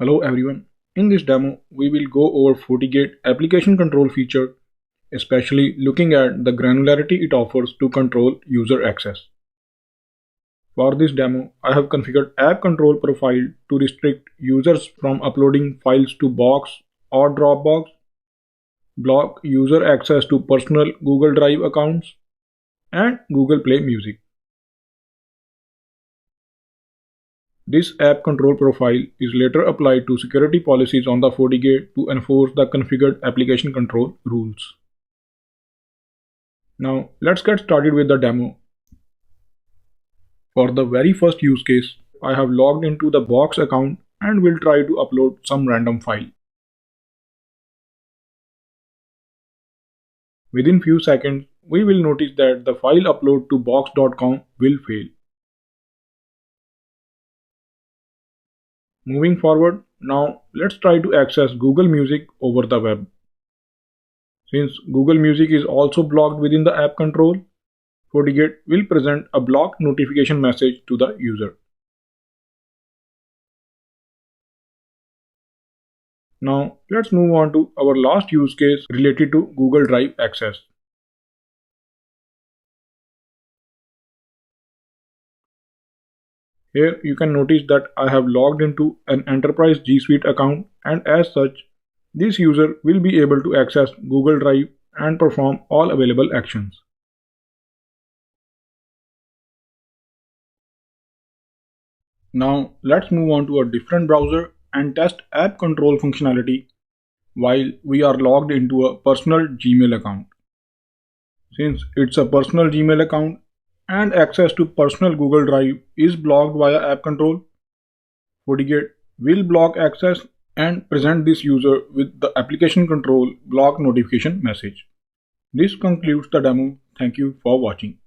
Hello everyone. In this demo, we will go over Fortinet Application Control feature, especially looking at the granularity it offers to control user access. For this demo, I have configured App Control Profile to restrict users from uploading files to Box or Dropbox, block user access to personal Google Drive accounts, and Google Play Music. This app control profile is later applied to security policies on the FortiGate to enforce the configured application control rules. Now let's get started with the demo. For the very first use case, I have logged into the Box account and will try to upload some random file. Within few seconds, we will notice that the file upload to box.com will fail. Moving forward, now let's try to access Google Music over the web. Since Google Music is also blocked within the app control, FortiGate will present a block notification message to the user. Now let's move on to our last use case related to Google Drive access. Here you can notice that I have logged into an Enterprise G Suite account, and as such, this user will be able to access Google Drive and perform all available actions. Now let's move on to a different browser and test app control functionality while we are logged into a personal Gmail account. Since it's a personal Gmail account and access to personal Google Drive is blocked via app control, FortiGate will block access and present this user with the application control block notification message. This concludes the demo. Thank you for watching.